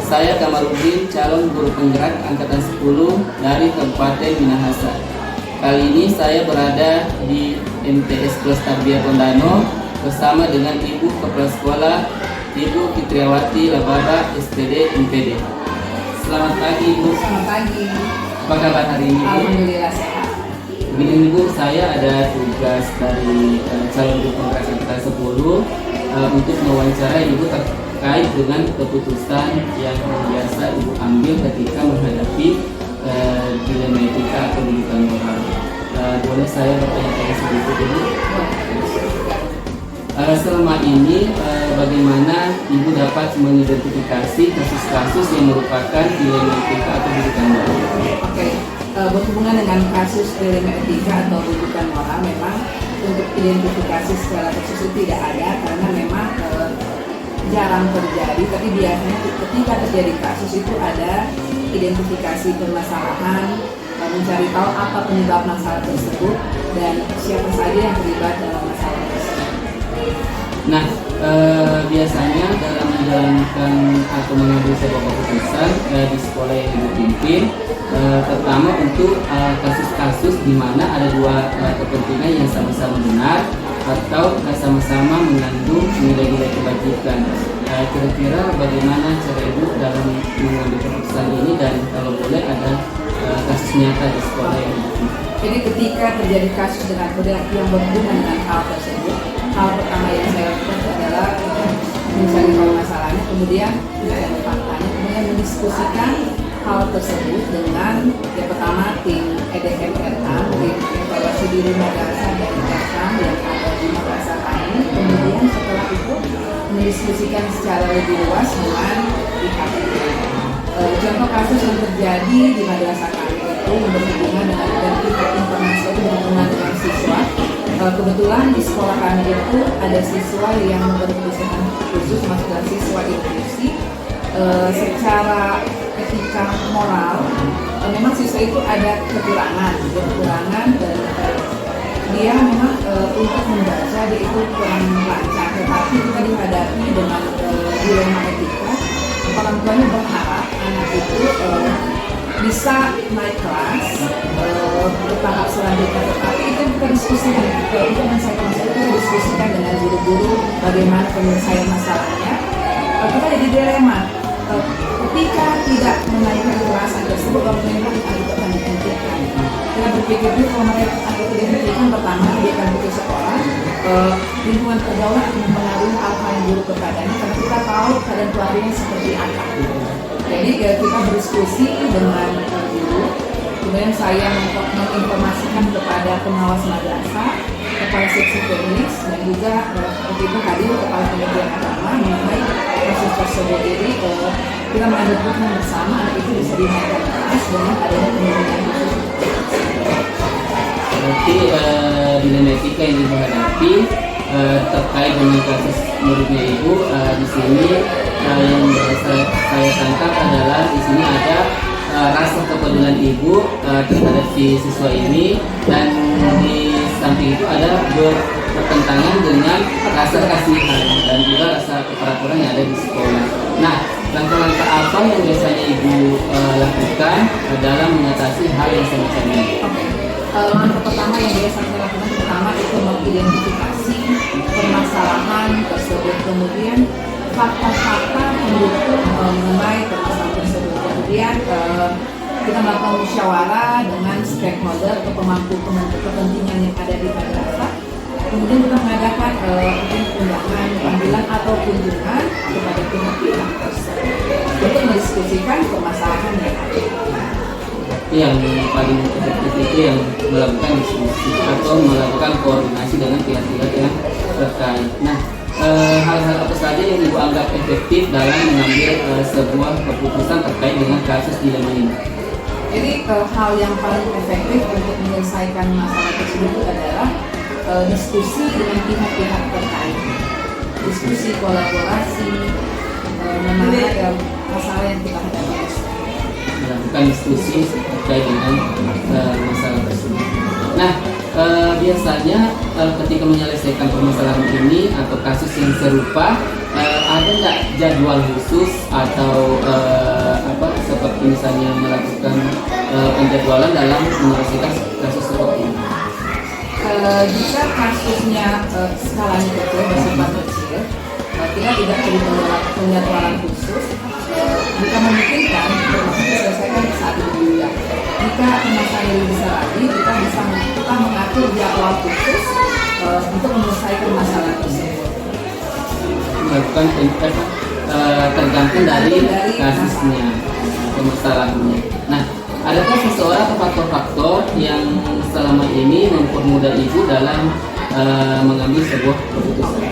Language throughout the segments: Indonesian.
Saya Kamarudin, calon guru penggerak angkatan 10 dari Kabupaten Minahasa. Kali ini saya berada di MTS Kelas Tarbiyah Tondano bersama dengan Ibu Kepala Sekolah Ibu Fitriawati Lababa SPD MPD. Selamat pagi Ibu. Selamat pagi. Apa kabar hari ini, Bu? Alhamdulillah sehat. Begini Bu, saya ada tugas dari calon guru penggerak angkatan 10 untuk mewawancarai Ibu terkait dengan keputusan yang biasa Ibu ambil ketika menghadapi dilema etika atau pendidikan moral. Boleh saya bertanya-tanya sedikit Ibu? Selama ini bagaimana Ibu dapat mengidentifikasi kasus-kasus yang merupakan dilema etika atau pendidikan moral? Oke, berhubungan dengan kasus dilema etika atau rujukan moral, memang untuk identifikasi secara khusus tidak ada karena memang jarang terjadi. Tapi biasanya ketika terjadi kasus itu ada identifikasi permasalahan, mencari tahu apa penyebab masalah tersebut dan siapa saja yang terlibat dalam masalah tersebut. Nah, biasanya dalam menjalankan atau mengambil sebuah keputusan di sekolah yang Ibu pimpin, pertama untuk kasus-kasus di mana ada dua kepentingan yang sama-sama benar atau sama-sama mengandung nilai-nilai kebajikan. Kira-kira bagaimana cara Ibu dalam mengambil keputusan ini dan kalau boleh ada kasus nyata di sekolah yang Ibu pimpin? Jadi ketika terjadi kasus dengan yang berhubungan dengan hal tersebut, hal pertama yang saya lakukan adalah mencari tahu masalahnya, kemudian mencari faktanya, kemudian mendiskusikan hal tersebut dengan yang pertama tim EDMRA, tim evaluasi diri madrasah dan IKAM yang ada di madrasah kami. Kemudian setelah itu mendiskusikan secara lebih luas dengan pihak contoh kasus yang terjadi di madrasah kami itu berhubungan dengan informasi berhubungan dengan siswa. Kebetulan di sekolah kami itu ada siswa yang berkebutuhan khusus, masuk dalam siswa inklusi. Secara etika moral, memang siswa itu ada kekurangan dan dia memang untuk membaca dia itu kurang lancar. Tetapi kita dihadapi dengan dilema etika. Orang tuanya berharap anak itu bisa naik kelas ke tahap selanjutnya, tetapi itu kita diskusikan untuk menyelesaikan masalah itu diskusikan dengan guru-guru bagaimana penyelesaian masalahnya. Kita jadi dilema ketika tidak menaikkan kelas tersebut, kalau mereka itu akan dihentikan. Kita berpikir kalau mereka akan dihentikan, pertama dia akan putus sekolah, lingkungan pergaulan akan mempengaruhi apa yang guru kepadanya karena kita tahu keadaan keluarganya seperti apa. Jadi kita berdiskusi dengan guru, kemudian saya menginformasikan kepada pengawas madrasah, kepala seksi teknis, dan juga waktu itu hadir kepala Kementerian Agama mengenai kasus tersebut. Jadi kita mengambil keputusan bersama anak itu bisa dinaikkan kelas dengan adanya pembimbingan khusus. Berarti dilema etika yang Ibu hadapi terkait dengan kasus muridnya Ibu di sini yang saya tangkap adalah di sini ada rasa kepedulian Ibu terhadap si siswa ini, dan di samping itu ada bertentangan dengan rasa kasihan dan juga rasa keteraturan yang ada di sekolah. Nah, langkah-langkah apa yang biasanya Ibu lakukan dalam mengatasi hal yang semacam ini? Langkah pertama yang biasa saya lakukan pertama itu mengidentifikasi permasalahan tersebut, kemudian fakta-fakta pendukung mengenai permasalahan tersebut. Kemudian kita melakukan musyawarah dengan stakeholder atau pemangku kepentingan yang ada di madrasah. Kemudian kita mengadakan undangan, panggilan atau kunjungan kepada pihak-pihak tersebut untuk mendiskusikan permasalahan yang ada. Yang paling efektif itu yang melakukan diskusi atau melakukan koordinasi dengan pihak-pihak yang terkait. Nah, hal-hal apa saja yang Ibu anggap efektif dalam mengambil sebuah keputusan terkait dengan kasus dilema ini? Jadi hal yang paling efektif untuk menyelesaikan masalah tersebut adalah diskusi dengan pihak-pihak terkait, diskusi kolaborasi mengenai masalah yang kita hadapi. Melakukan diskusi terkait dengan masalah tersebut. Nah, biasanya ketika menyelesaikan permasalahan ini atau kasus yang serupa, ada nggak jadwal khusus atau seperti misalnya melakukan penjadwalan dalam menyelesaikan kasus seperti ini? Jika kasusnya skalanya kecil, bersifat kecil, kita tidak perlu penjadwalan khusus. Jika memungkinkan, termasuk diselesaikan saat itu juga. Jika permasalahan lebih besar lagi, kita mengatur jadwal khusus untuk menyelesaikan masalah tersebut. Melakukan tergantung dari kasusnya, permasalahannya. Nah, adakah seseorang atau faktor-faktor yang selama ini mempermudah ibu dalam mengambil sebuah keputusan?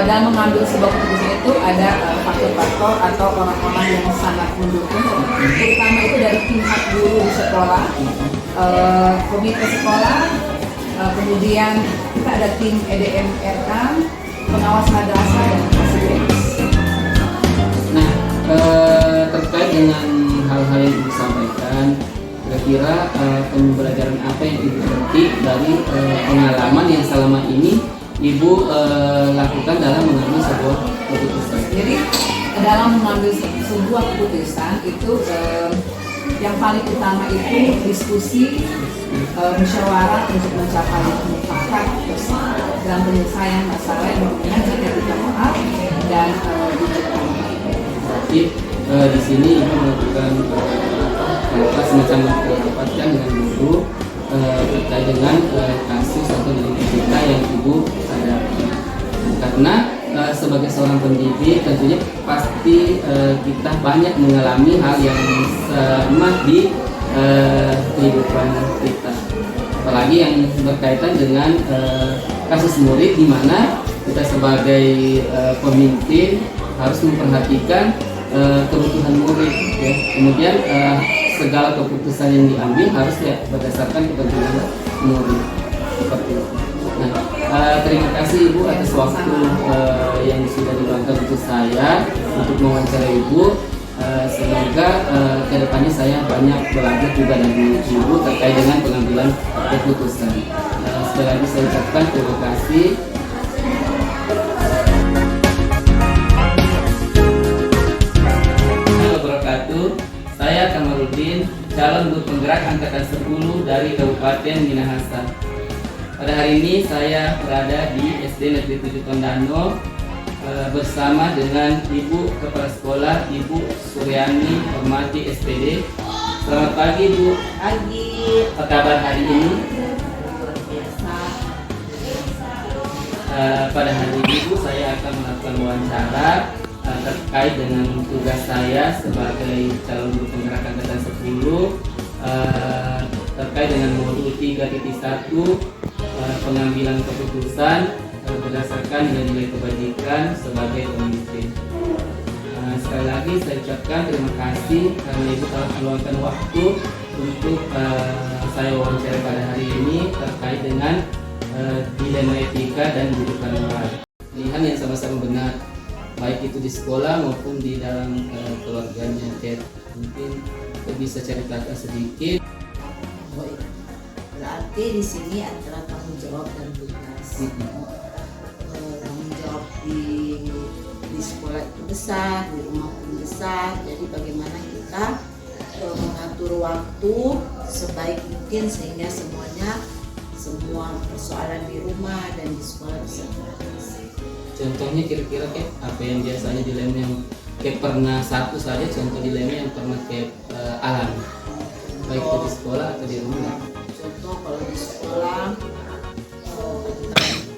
Dalam mengambil sebuah keputusan itu ada faktor-faktor atau orang-orang yang sangat mendukung, terutama itu dari pihak guru di sekolah, komite sekolah, kemudian kita ada tim EDMRK, pengawas madrasah dan presiden. Nah, terkait dengan hal-hal yang ibu sampaikan, kira-kira pembelajaran apa yang ibu petik dari pengalaman yang selama ini ibu lakukan dalam mengambil sebuah keputusan? Jadi dalam mengambil sebuah keputusan itu yang paling utama itu diskusi, musyawarah untuk mencapai mufakat dalam penyelesaian masalah yang berhubungan dengan etika moral dan digital. Berarti di sini ibu melakukan semacam mendapatkan dengan guru terkait dengan kasus atau dinamika yang ibu hadapi. Karena sebagai seorang pendidik tentunya pasti kita banyak mengalami hal yang sama di kehidupan kita, apalagi yang berkaitan dengan kasus murid, di mana kita sebagai pemimpin harus memperhatikan kebutuhan murid, ya. Kemudian segala keputusan yang diambil harus ya berdasarkan kepentingan murid, seperti itu. Nah, terima kasih Ibu atas waktu yang sudah diluangkan untuk saya untuk mewawancarai Ibu. Semoga kedepannya saya banyak belajar juga dari Ibu terkait dengan pengambilan keputusan. Sekali lagi saya ucapkan terima kasih. Saya Kamarudin, calon guru penggerak angkatan 10 dari Kabupaten Minahasa. Pada hari ini saya berada di SD Negeri 7 Tondano bersama dengan Ibu Kepala Sekolah, Ibu Suryani Hormati SPD. Selamat pagi Bu. Pagi. Apa kabar hari ini? Luar biasa. Pada hari ini Bu, saya akan melakukan wawancara terkait dengan tugas saya sebagai calon guru penggerak angkatan 10 terkait dengan modul 3.1 pengambilan keputusan berdasarkan nilai-nilai kebajikan sebagai pemimpin. Sekali lagi saya ucapkan terima kasih karena Ibu telah meluangkan waktu untuk saya wawancara pada hari ini terkait dengan dilema etika dan kehidupan moral. Pilihan yang sama-sama benar, baik itu di sekolah maupun di dalam keluarganya. Mungkin bisa ceritakan sedikit. Berarti di sini antara tanggung jawab dan tugas. Tanggung jawab di sekolah itu besar, di rumah pun besar. Jadi bagaimana kita mengatur waktu sebaik mungkin sehingga semua persoalan di rumah dan di sekolah bisa teratasi. Contohnya kira-kira kayak apa yang biasanya dilema yang kayak pernah satu saja contoh dilema yang pernah kayak alami, baik itu di sekolah atau di rumah. Contoh kalau di sekolah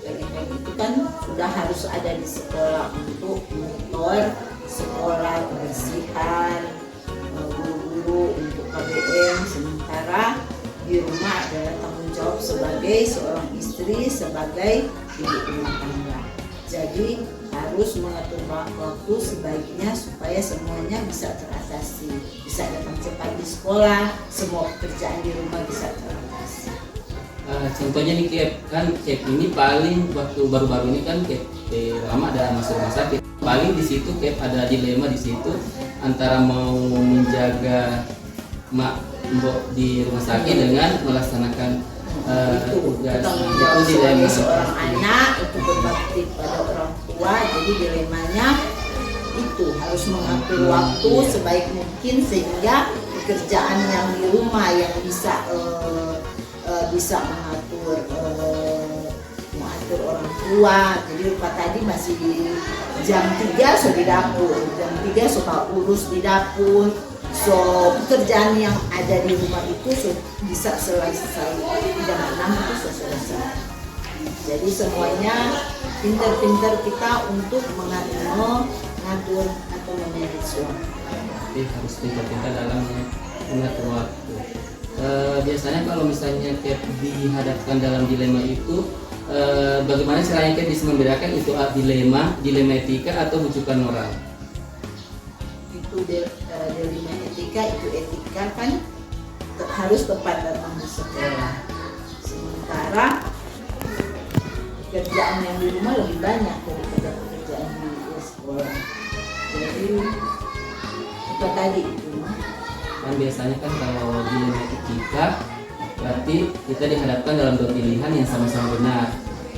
kayak itu kan sudah harus ada di sekolah untuk monitor sekolah, kebersihan, guru-guru untuk KBM, sementara di rumah adalah tanggung jawab sebagai seorang istri, sebagai ibu rumah tangga. Jadi harus mengatur waktu sebaiknya supaya semuanya bisa teratasi, bisa datang cepat di sekolah, semua pekerjaan di rumah bisa teratasi. Contohnya nih Cap ini paling waktu baru-baru ini kan Cap lama ada masuk rumah sakit. Paling di situ Cap ada dilema di situ antara mau menjaga mbok di rumah sakit dengan melaksanakan Itu tugas. tanggung jawab Itu dilema sebagai seorang anak untuk berbakti pada orang tua. tua. Jadi dilemanya itu harus mengatur waktu sebaik mungkin sehingga pekerjaan yang di rumah yang bisa mengatur orang tua. Jadi lupa tadi masih jam 3 sudah di dapur, jam 3 suka urus di dapur. So pekerjaan yang ada di rumah itu bisa selesai jam 6 itu selesai. Jadi semuanya pintar-pintar kita untuk mengatur atau memanage waktu. Jadi harus pintar-pintar dalam mengatur waktu. Biasanya kalau misalnya Cat dihadapkan dalam dilema itu, bagaimana caranya Cat bisa membedakan itu dilema etika atau rujukan moral? Itu dilema etika, itu etika kan harus tepat datang di sekolah. Sementara pekerjaan yang di rumah lebih banyak daripada pekerjaan di sekolah. Jadi apa tadi itu? Kan biasanya kan kalau dilema etika berarti kita dihadapkan dalam dua pilihan yang sama-sama benar.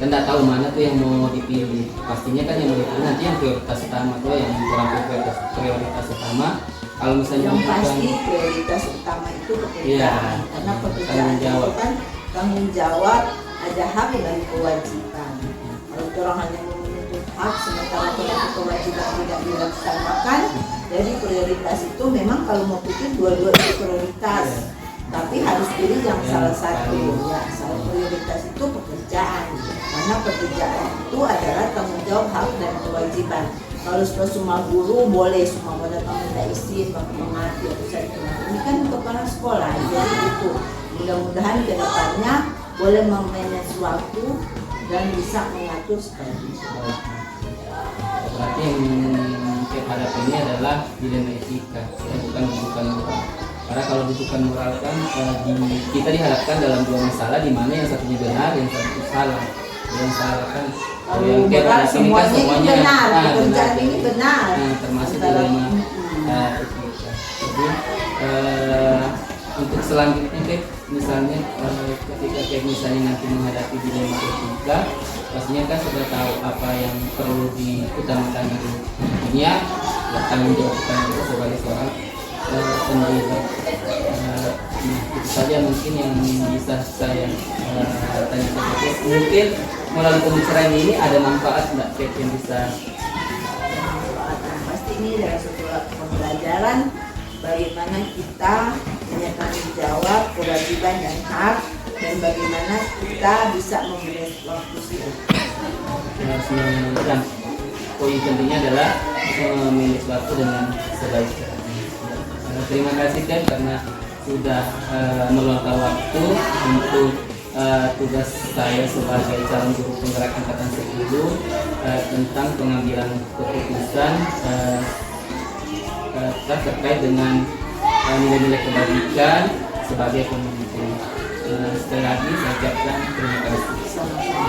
Kan tidak tahu mana tuh yang mau dipilih. Pastinya kan yang mau dipilih nanti yang prioritas utama tuh yang kurang prioritas utama. Kalau misalnya yang pasti prioritas utama itu pekerjaan, karena pekerjaan itu kan tanggung jawab, ada hak dan kewajiban. Kalau orang hanya menuntut hak sementara kewajiban tidak dilaksanakan, jadi prioritas itu memang kalau mau pikir dua-dua itu prioritas, tapi harus pilih yang salah satu. Ya, salah prioritas itu pekerjaan, karena pekerjaan itu adalah tanggung jawab, hak dan kewajiban. Kalau semua guru boleh semua mau datang minta izin, mengerti atau saya ini kan kepala sekolah, jadi itu mudah-mudahan ke depannya boleh memanage waktu dan bisa mengatur studi. Berarti yang kita hadapi ini adalah dilema etika, bukan rujukan moral. Karena kalau rujukan moral kan kita dihadapkan dalam dua masalah di mana yang satunya benar, yang satu salah. Yang salah kan yang moral semuanya benar, pekerjaan ini benar. Termasuk dilema etika. Jadi untuk selanjutnya Kek, misalnya ketika Kek misalnya nanti menghadapi dilema etika, pastinya kan sudah tahu apa yang perlu diutamakan di dunia, tanggung jawab kita sebagai seorang pendidik. Itu saja mungkin yang bisa saya tanyakan. Mungkin melalui pembicaraan ini ada manfaat nggak Kek yang bisa? Pasti ini adalah sebuah pembelajaran bagaimana kita punya tanggung jawab, kewajiban dan hak, dan bagaimana kita bisa memanage waktu kita. Dan poin pentingnya adalah memanage waktu dengan sebaiknya. Terima kasih Ken karena sudah meluangkan waktu untuk tugas saya sebagai calon guru penggerak angkatan 10 tentang pengambilan keputusan terkait dengan nilai-nilai kebajikan sebagai pemimpin. Sekali lagi saya ucapkan terima kasih. Sama-sama.